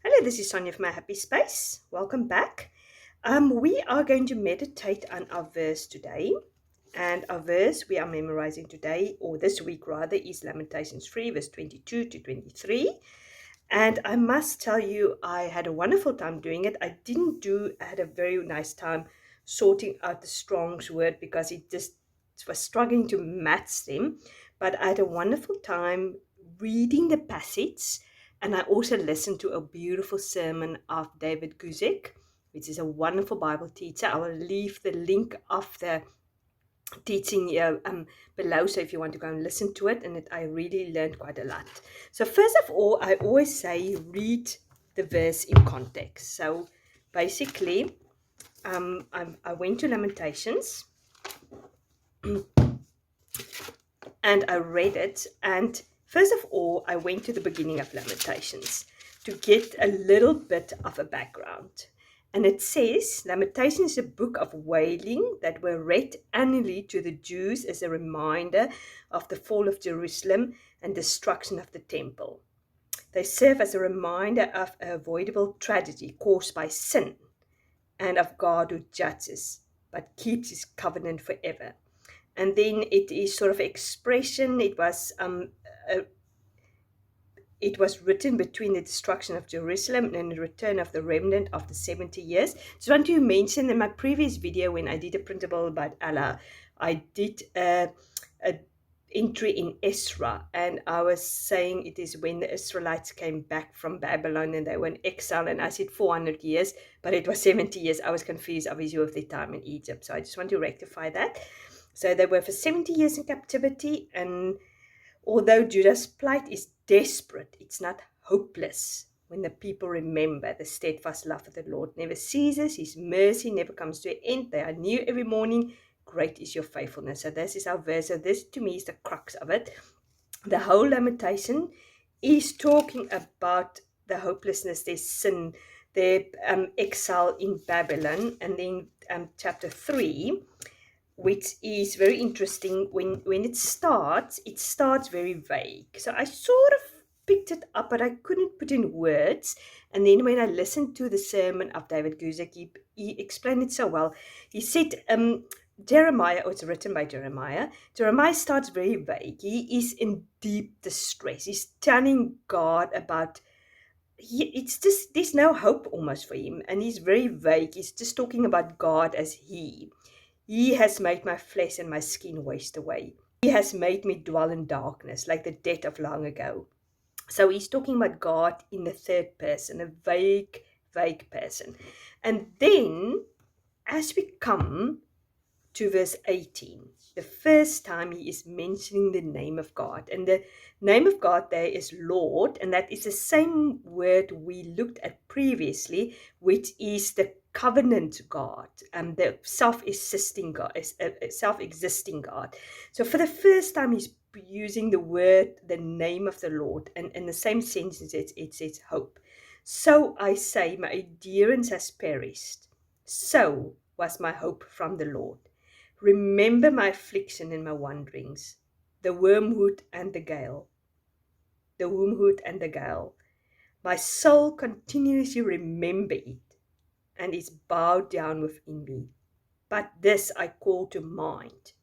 Hello, this is Sonia from My Happy Space. Welcome back. We are going to meditate on our verse today. And our verse we are memorizing today, or this week rather, is Lamentations 3, verse 22 to 23. And I must tell you, I had a wonderful time doing it. I had a very nice time sorting out the Strong's word because it just was struggling to match them. But I had a wonderful time reading the passage, and I also listened to a beautiful sermon of David Guzik, which is a wonderful Bible teacher. I will leave the link of the teaching here below, so if you want to go and listen to it, and I really learned quite a lot. So first of all, I always say read the verse in context. So basically, I went to Lamentations and I read it, and first of all, I went to the beginning of Lamentations to get a little bit of a background. And it says, Lamentations is a book of wailing that were read annually to the Jews as a reminder of the fall of Jerusalem and destruction of the temple. They serve as a reminder of an avoidable tragedy caused by sin and of God who judges but keeps his covenant forever. And then it is sort of expression. It was written between the destruction of Jerusalem and the return of the remnant after 70 years. Just want to mention in my previous video when I did a printable about Allah, I did a entry in Ezra, and I was saying it is when the Israelites came back from Babylon and they were in exile, and I said 400 years, but it was 70 years. I was confused obviously with their time in Egypt, so I just want to rectify that. So they were for 70 years in captivity, and although Judah's plight is desperate, it's not hopeless when the people remember the steadfast love of the Lord never ceases, his mercy never comes to an end. They are new every morning. Great is your faithfulness. So this is our verse. So this to me is the crux of it. The whole lamentation is talking about the hopelessness, their sin, their exile in Babylon. And then chapter 3, which is very interesting. When it starts very vague. So I sort of picked it up, but I couldn't put in words. And then when I listened to the sermon of David Guzik, he explained it so well. He said, Jeremiah, or it's written by Jeremiah. Jeremiah starts very vague. He is in deep distress. He's telling God about, it's just, there's no hope almost for him. And he's very vague. He's just talking about God as he. He has made my flesh and my skin waste away. He has made me dwell in darkness, like the dead of long ago. So he's talking about God in the third person, a vague person. And then, as we come to verse 18, the first time he is mentioning the name of God. And the name of God there is Lord, and that is the same word we looked at previously, which is the covenant God, and the self-existing God, self-existing God. So for the first time he's using the name of the Lord, and in the same sentence it says hope. So I say, my endurance has perished. So was my hope from the Lord. Remember my affliction and my wanderings, the wormwood and the gale. The wormwood and the gale. My soul continuously remember it, and is bowed down within me. But this I call to mind,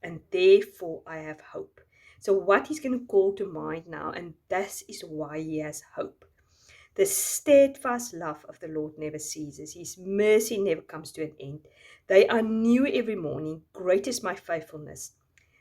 and therefore I have hope. So what he's going to call to mind now, and this is why he has hope. The steadfast love of the Lord never ceases. His mercy never comes to an end. They are new every morning. Great is my faithfulness.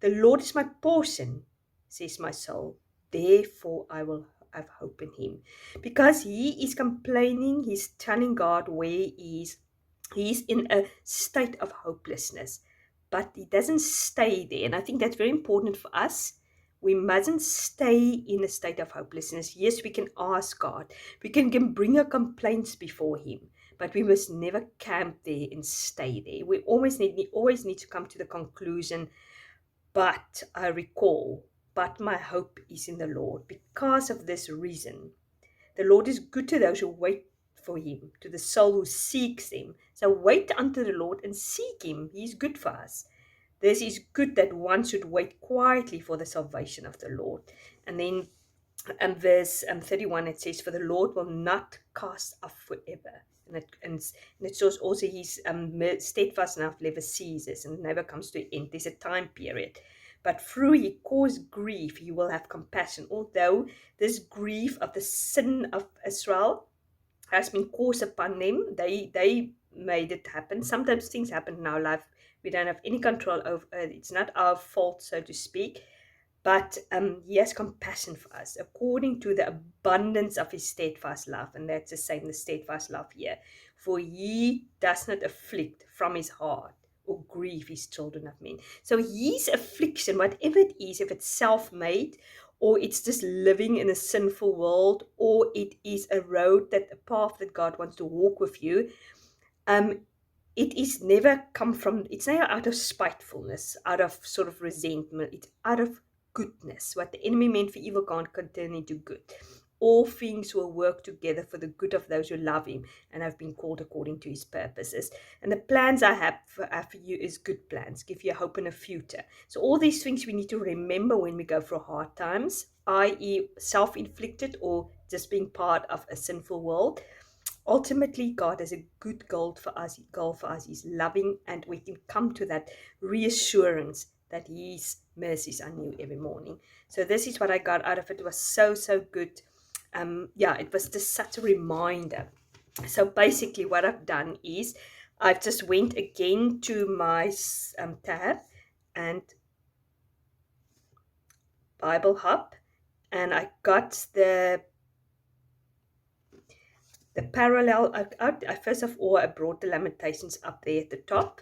The Lord is my portion, says my soul. Therefore I will have hope in him. Because he is complaining, he's telling God where he is. He's in a state of hopelessness. But he doesn't stay there. And I think that's very important for us. We mustn't stay in a state of hopelessness. Yes, we can ask God. We can bring our complaints before him. But we must never camp there and stay there. We always need to come to the conclusion, but I recall, but my hope is in the Lord. Because of this reason, the Lord is good to those who wait for him, to the soul who seeks him. So wait unto the Lord and seek him. He is good for us. This is good that one should wait quietly for the salvation of the Lord. And then And verse 31, it says, "For the Lord will not cast off forever." And it shows also his steadfast love never ceases and never comes to an end. There's a time period. But through he caused grief, he will have compassion. Although this grief of the sin of Israel has been caused upon them, they made it happen. Sometimes things happen in our life we don't have any control over. It's not our fault, so to speak, but he has compassion for us according to the abundance of his steadfast love. And that's the same, the steadfast love here. For he does not afflict from his heart or grieve his children of men. So his affliction, whatever it is, if it's self-made, or it's just living in a sinful world, or it is a path that God wants to walk with you, it is never come from, it's never out of spitefulness, out of sort of resentment. It's out of goodness. What the enemy meant for evil can't turn into good. All things will work together for the good of those who love him and have been called according to his purposes. And the plans I have for you is good plans, give you hope and a future. So all these things we need to remember when we go through hard times, i.e. self-inflicted or just being part of a sinful world. Ultimately, God has a good goal for us. He's loving, and we can come to that reassurance that his mercies are new every morning. So this is what I got out of it. It was so good. It was just such a reminder. So basically what I've done is I've just went again to my tab and Bible Hub, and I got the parallel. First of all, I brought the Lamentations up there at the top.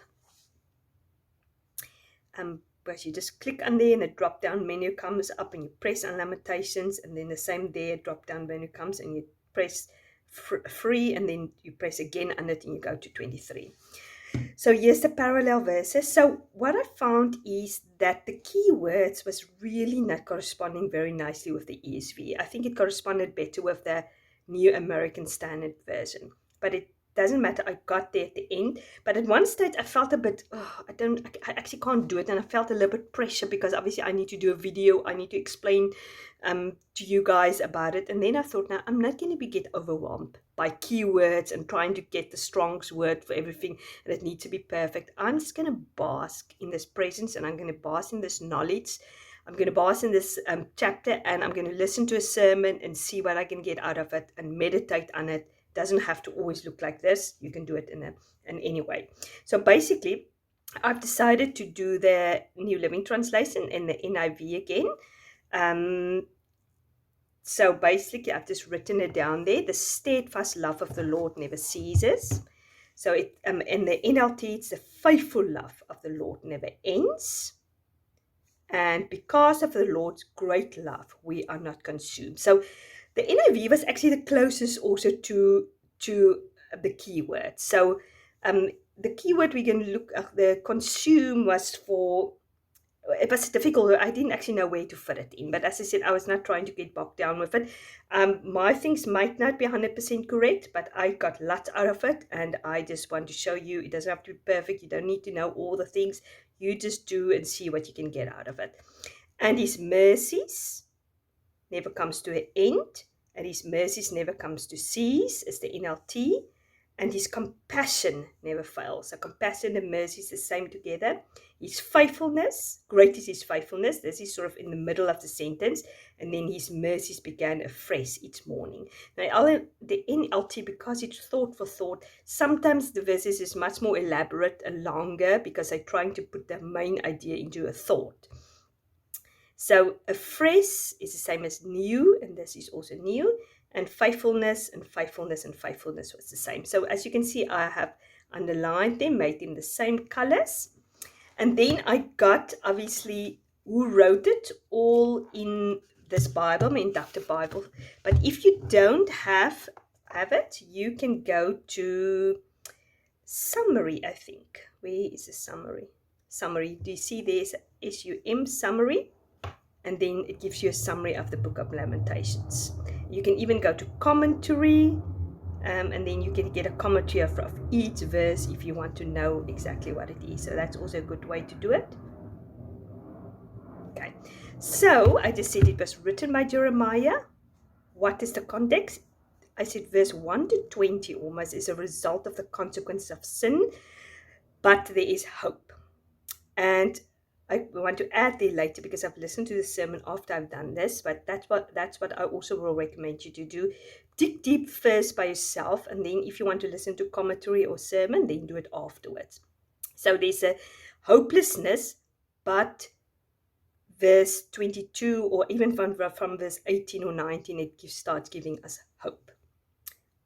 Because you just click on there and a drop down menu comes up and you press on Lamentations, and then the same there drop down menu comes and you press free, and then you press again on it and you go to 23. So here's the parallel verses. So what I found is that the keywords was really not corresponding very nicely with the ESV. I think it corresponded better with the New American Standard Version, but it doesn't matter. I got there at the end, but at one stage I felt a bit, I actually can't do it, and I felt a little bit pressure because obviously I need to do a video, I need to explain to you guys about it. And then I thought, now I'm not going to get overwhelmed by keywords and trying to get the Strong's word for everything, and it needs to be perfect. I'm just going to bask in this presence, and I'm going to bask in this knowledge. I'm going to bask in this chapter, and I'm going to listen to a sermon and see what I can get out of it and meditate on it. Doesn't have to always look like this. You can do it in any way. So basically, I've decided to do the New Living Translation and the NIV again. So basically, I've just written it down there. The steadfast love of the Lord never ceases. So in the NLT, it's the faithful love of the Lord never ends. And because of the Lord's great love, we are not consumed. So the NIV was actually the closest also to the keyword. So the keyword we can look at, the consume, was for, it was difficult. I didn't actually know where to fit it in. But as I said, I was not trying to get bogged down with it. My things might not be 100% correct, but I got lots out of it. And I just want to show you, it doesn't have to be perfect. You don't need to know all the things. You just do and see what you can get out of it. And his mercies never comes to an end, and his mercies never comes to cease, is the NLT, and his compassion never fails. So compassion and mercy is the same together. His faithfulness, great is his faithfulness. This is sort of in the middle of the sentence, and then his mercies began afresh each morning. Now, the NLT, because it's thought for thought, sometimes the verses is much more elaborate and longer because they're trying to put the main idea into a thought. So afresh is the same as new, and this is also new, and faithfulness and faithfulness and faithfulness was the same. So as you can see, I have underlined them, made them the same colors. And then I got, obviously, who wrote it all in this Bible, my inductive Bible. But if you don't have it, you can go to summary, I think. Where is the summary? Summary. Do you see there's SUM summary? And then it gives you a summary of the book of Lamentations. You can even go to commentary, and then you can get a commentary of each verse if you want to know exactly what it is. So that's also a good way to do it. Okay, So I just said it was written by Jeremiah. What is the context? I said verse 1 to 20 almost is a result of the consequences of sin, but there is hope. And I want to add there later because I've listened to the sermon after I've done this, but that's what I also will recommend you to do. Dig deep first by yourself, and then if you want to listen to commentary or sermon, then do it afterwards. So there's a hopelessness, but verse 22 or even from verse 18 or 19, it starts giving us hope.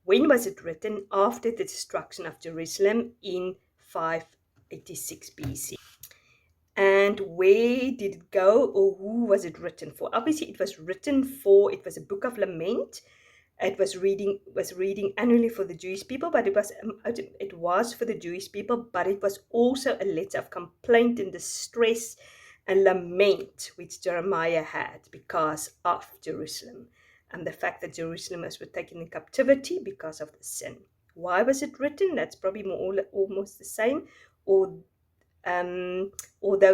When was it written? After the destruction of Jerusalem in 586 BC. And where did it go, or who was it written for? Obviously, it was a book of lament. It was reading annually for the Jewish people, but it was for the Jewish people, but it was also a letter of complaint and distress and lament which Jeremiah had because of Jerusalem and the fact that Jerusalem was taken in captivity because of the sin. Why was it written? That's probably almost the same. Although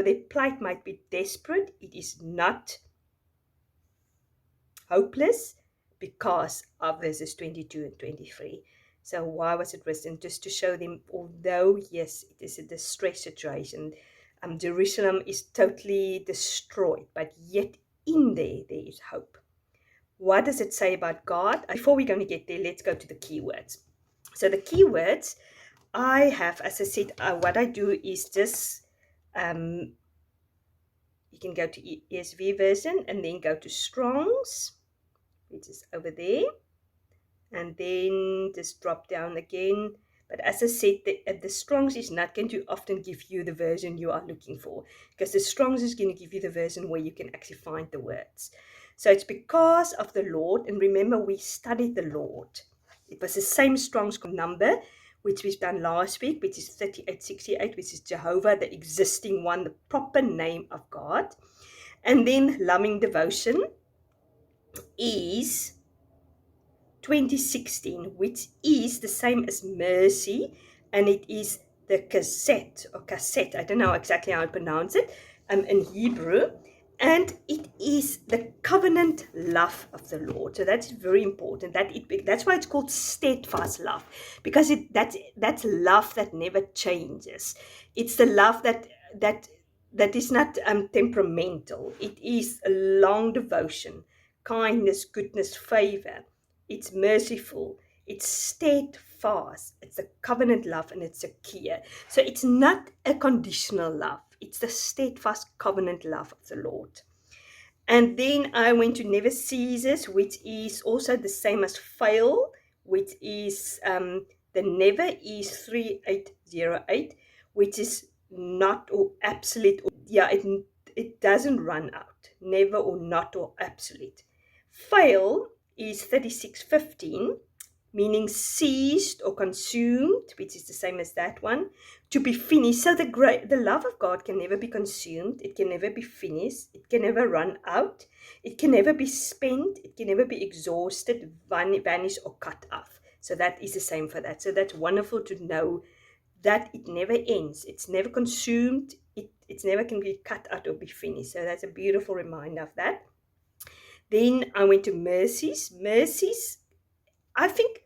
their plight might be desperate, it is not hopeless because of verses 22 and 23. So why was it written? Just to show them, although, yes, it is a distress situation, Jerusalem is totally destroyed, but yet in there is hope. What does it say about God? Before we're going to get there, let's go to the keywords. So the keywords I have, as I said, what I do is just, you can go to ESV version and then go to Strong's, which is over there, and then just drop down again. But as I said, the Strong's is not going to often give you the version you are looking for, because the Strong's is going to give you the version where you can actually find the words. So it's because of the Lord, and remember we studied the Lord. It was the same Strong's number, which we've done last week, which is 3868, which is Jehovah, the existing one, the proper name of God. And then loving devotion is 2016, which is the same as mercy, and it is the cassette, I don't know exactly how to pronounce it, in Hebrew, and it is the covenant love of the Lord. So that's very important. That's why it's called steadfast love, because that's love that never changes. It's the love that is not temperamental. It is a long devotion, kindness, goodness, favor. It's merciful, it's steadfast, it's a covenant love, and it's secure. So it's not a conditional love, it's the steadfast covenant love of the Lord. And then I went to never ceases, which is also the same as fail, which is the never is 3808, which is not or absolute. It doesn't run out, never or not or absolute. Fail is 3615, meaning ceased or consumed, which is the same as that one, to be finished. So the love of God can never be consumed, it can never be finished, it can never run out, it can never be spent, it can never be exhausted, vanish, or cut off. So that is the same for that. So that's wonderful to know that it never ends, it's never consumed, it's never can be cut out or be finished. So that's a beautiful reminder of that. Then I went to mercies. I think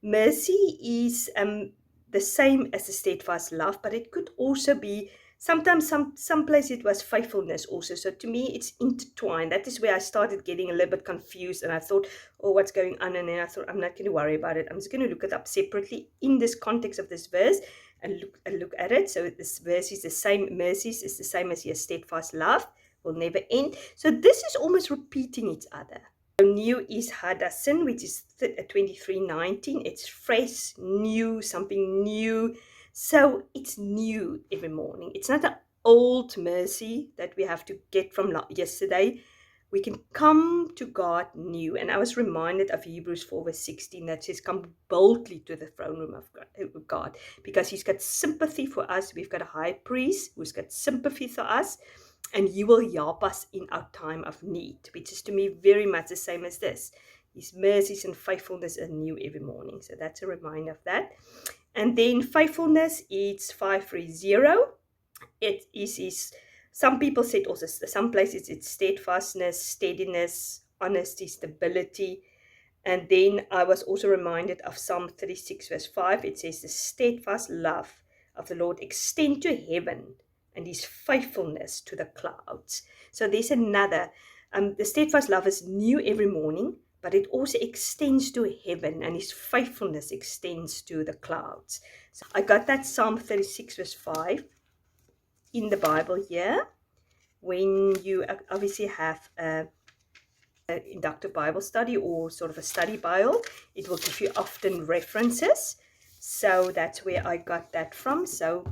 mercy is the same as the steadfast love, but it could also be sometimes some place it was faithfulness also. So to me, it's intertwined. That is where I started getting a little bit confused, and I thought, oh, what's going on? And then I thought, I'm not going to worry about it. I'm just going to look it up separately in this context of this verse and look at it. So this verse is the same. Mercies is the same as your steadfast love will never end. So this is almost repeating each other. So new is Hadassin, which is 2319. It's fresh, new, something new. So it's new every morning. It's not an old mercy that we have to get from yesterday. We can come to God new. And I was reminded of Hebrews 4 verse 16 that says, come boldly to the throne room of God, because he's got sympathy for us. We've got a high priest who's got sympathy for us, and he will help us in our time of need, which is to me very much the same as this. His mercies and faithfulness are new every morning. So that's a reminder of that. And then faithfulness, it's 530. It is his Some people said also, some places it's steadfastness, steadiness, honesty, stability. And then I was also reminded of Psalm 36, verse 5. It says, the steadfast love of the Lord extend to heaven, and his faithfulness to the clouds. So there's another. The steadfast love is new every morning, but it also extends to heaven, and his faithfulness extends to the clouds. So I got that Psalm 36, verse 5 in the Bible here. When you obviously have an inductive Bible study or sort of a study Bible, it will give you often references. So that's where I got that from. So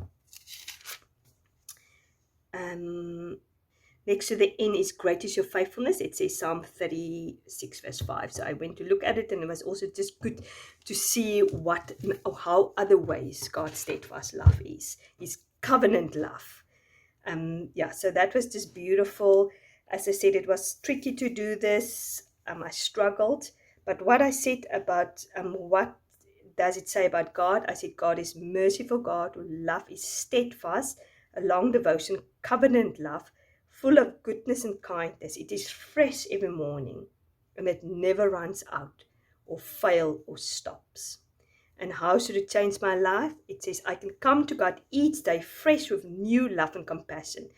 next to the N is great is your faithfulness. It says Psalm 36 verse 5. So I went to look at it, and it was also just good to see what or how other ways God's steadfast love is. His covenant love. So that was just beautiful. As I said, it was tricky to do this. I struggled. But what I said about what does it say about God? I said God is merciful God. Love is steadfast, a long devotion, covenant love, full of goodness and kindness. It is fresh every morning, and it never runs out or fail or stops. And how should it change my life? It says I can come to God each day fresh with new love and compassion.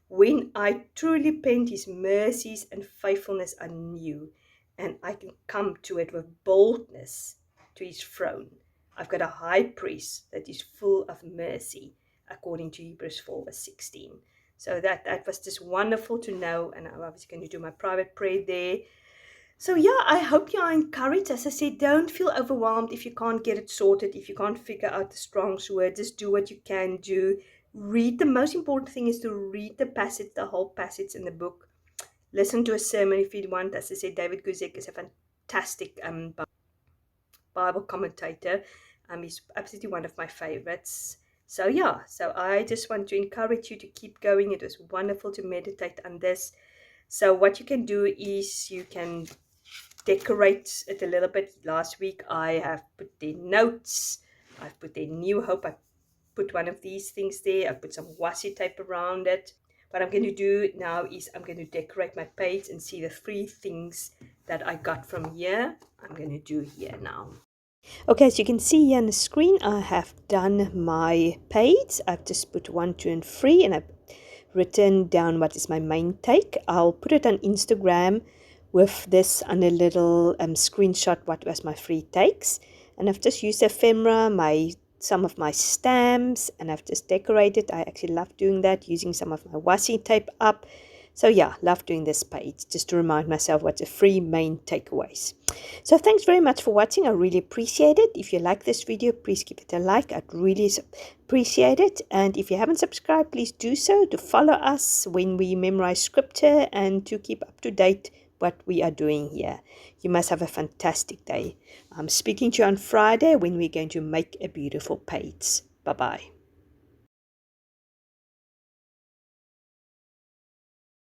When I truly repent, his mercies and faithfulness are new, and I can come to it with boldness to his throne. I've got a high priest that is full of mercy, according to Hebrews 4 verse 16. So that was just wonderful to know, and I'm obviously going to do my private prayer there. So yeah, I hope you are encouraged. As I said, don't feel overwhelmed if you can't get it sorted, if you can't figure out the Strong's word. Just do what you can do. Read. The most important thing is to read the passage, the whole passage in the book. Listen to a sermon if you want. As I said, David Guzik is a fantastic Bible commentator. He's absolutely one of my favorites. So yeah, so I just want to encourage you to keep going. It was wonderful to meditate on this. So what you can do is you can decorate it a little bit. Last week I have put the notes, I've put the New Hope, I put one of these things there, I put some washi tape around it. What I'm going to do now is I'm going to decorate my page and see the 3 things that I got from here. I'm going to do here now. Okay, as you can see here on the screen, I have done my page. I've just put 1, 2, and 3, and I've written down what is my main take. I'll put it on Instagram with this on a little screenshot what was my 3 takes. And I've just used ephemera, some of my stamps, and I've just decorated. I actually love doing that, using some of my washi tape up. So yeah, love doing this page, just to remind myself what the 3 main takeaways. So thanks very much for watching. I really appreciate it. If you like this video, please give it a like. I'd really appreciate it. And if you haven't subscribed, please do so, to follow us when we memorize scripture and to keep up to date what we are doing here. You must have a fantastic day. I'm speaking to you on Friday when we're going to make a beautiful page. Bye-bye.